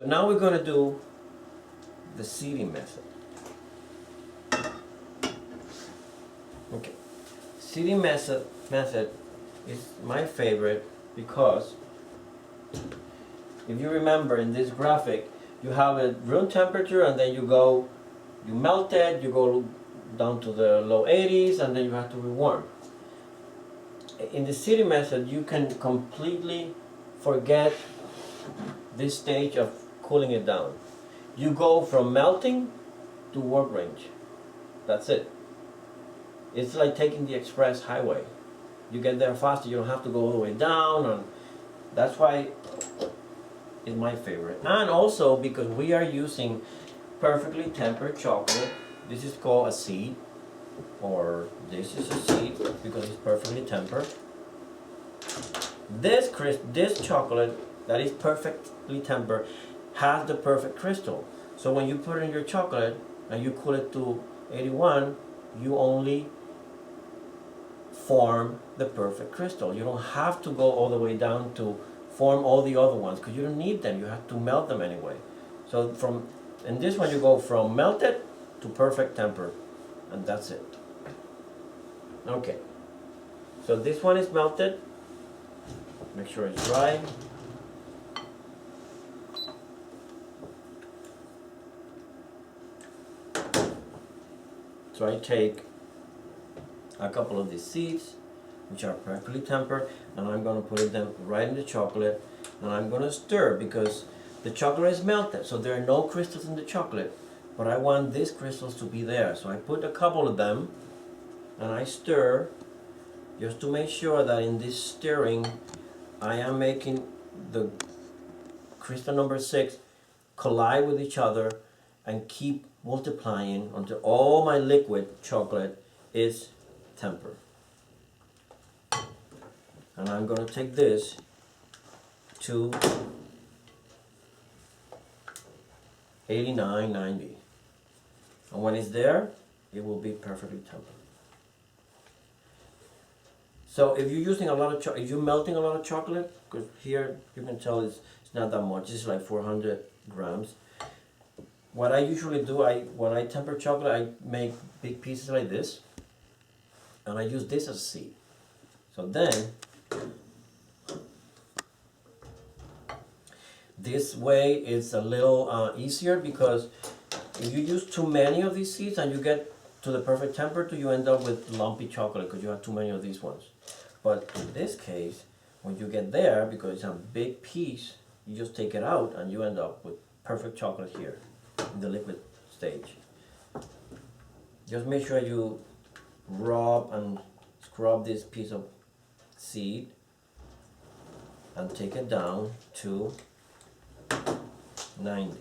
Now we're going to do the seeding method. Okay, seeding method is my favorite because if you remember in this graphic, you have a room temperature and then you melt it, you go down to the low 80s and then you have to rewarm. In the seeding method, you can completely forget this stage of cooling it down. You go from melting to work range. That's it. It's like taking the express highway. You get there faster, you don't have to go all the way down, and that's why it's my favorite. And also because we are using perfectly tempered chocolate. This is called a seed, or this is a seed because it's perfectly tempered. This chocolate that is perfectly tempered has the perfect crystal. So when you put in your chocolate and you cool it to 81, you only form the perfect crystal. You don't have to go all the way down to form all the other ones because you don't need them. You have to melt them anyway. So in this one you go from melted to perfect temper, and that's it. Okay, so this one is melted. Make sure it's dry. So I take a couple of these seeds, which are perfectly tempered, and I'm going to put them right in the chocolate, and I'm going to stir because the chocolate is melted, so there are no crystals in the chocolate, but I want these crystals to be there. So I put a couple of them, and I stir, just to make sure that in this stirring, I am making the crystal number 6 collide with each other and keep multiplying until all my liquid chocolate is tempered. And I'm going to take this to 89, 90. And when it's there, it will be perfectly tempered. So if you're using a lot of if you're melting a lot of chocolate, because here you can tell it's not that much, it's like 400 grams. What I usually do, when I temper chocolate, I make big pieces like this, and I use this as a seed. So then, this way it's a little easier, because if you use too many of these seeds and you get to the perfect temperature, you end up with lumpy chocolate because you have too many of these ones. But in this case, when you get there, because it's a big piece, you just take it out and you end up with perfect chocolate here in the liquid stage. Just make sure you rub and scrub this piece of seed and take it down to 90.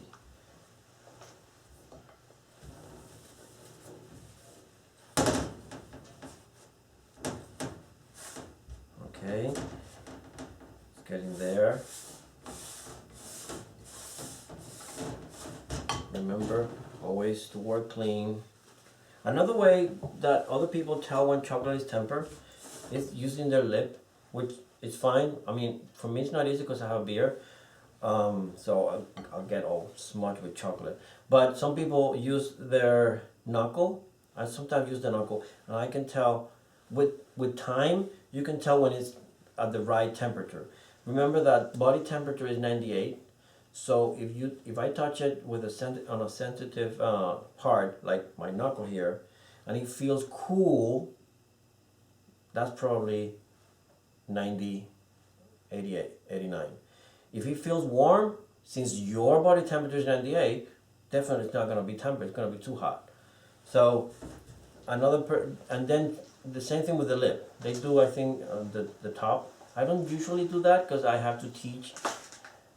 Okay, it's getting there. Remember, always to work clean. Another way that other people tell when chocolate is tempered is using their lip, which is fine. I mean, for me it's not easy because I have beer, so I'll get all smudged with chocolate. But some people use their knuckle. I sometimes use the knuckle, and I can tell with time, you can tell when it's at the right temperature. Remember that body temperature is 98. So if I touch it with on a sensitive part, like my knuckle here, and it feels cool, that's probably 90, 88, 89. If it feels warm, since your body temperature is 98, definitely it's not going to be tempered, it's going to be too hot. So and then the same thing with the lip. They do, I think, the top. I don't usually do that because I have to teach,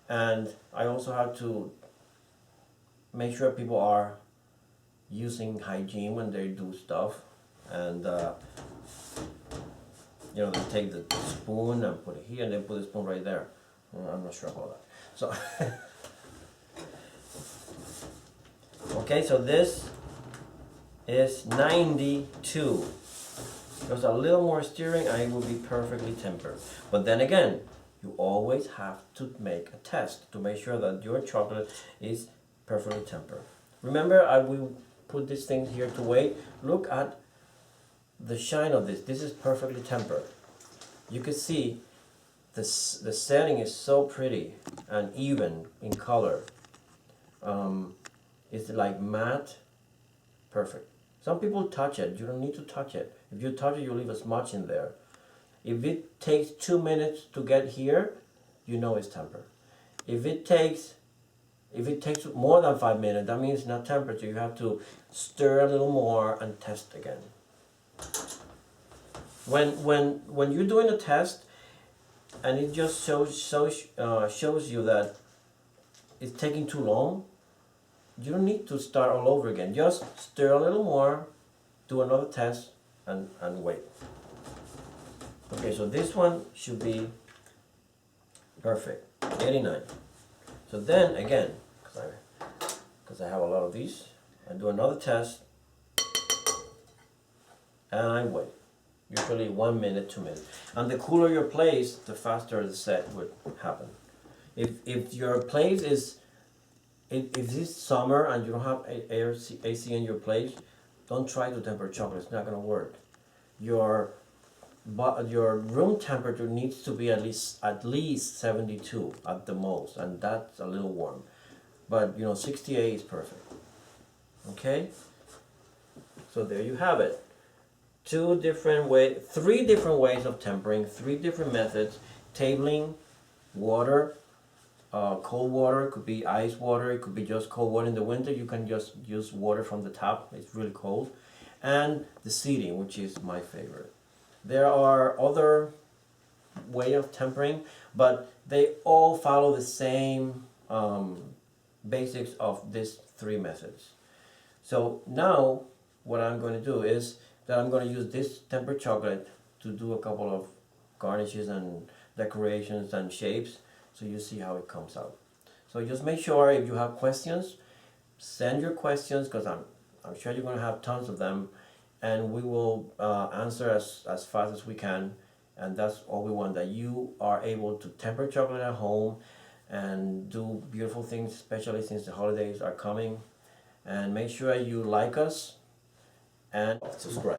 and I also have to make sure people are using hygiene when they do stuff. And you know, they take the spoon and put it here, and they put the spoon right there. I'm not sure about that. So okay, so this is 92. Just a little more stirring and it will be perfectly tempered. But then again, you always have to make a test to make sure that your chocolate is perfectly tempered. Remember, I will put these things here to wait. Look at the shine of this. This is perfectly tempered. You can see the setting is so pretty and even in color. It's like matte, perfect. Some people touch it. You don't need to touch it. If you touch it, you leave a smudge in there. If it takes 2 minutes to get here, you know it's tempered. If it takes more than 5 minutes, that means it's not tempered. So you have to stir a little more and test again. When you're doing a test and it just shows you that it's taking too long, you don't need to start all over again. Just stir a little more, do another test, and wait. Okay, so this one should be perfect, 89. So then again, because I have a lot of these, I do another test, and I wait. Usually 1 minute, 2 minutes. And the cooler your place, the faster the set would happen. If your place is, if this summer and you don't have AC in your place, don't try to temper chocolate. It's not gonna work. Your room temperature needs to be at least 72 at the most, and that's a little warm. But 68 is perfect. Okay. So there you have it. Three different ways of tempering, 3 different methods: tabling, water, cold water, could be ice water, it could be just cold water. In the winter you can just use water from the tap, it's really cold, and the seating, which is my favorite. There are other way of tempering, but they all follow the same basics of these 3 methods. So now what I'm going to do is that I'm going to use this tempered chocolate to do a couple of garnishes and decorations and shapes, so you see how it comes out. So just make sure, if you have questions, send your questions, because I'm sure you're going to have tons of them, and we will answer as fast as we can. And that's all we want, that you are able to temper chocolate at home and do beautiful things, especially since the holidays are coming. And make sure you like us and subscribe.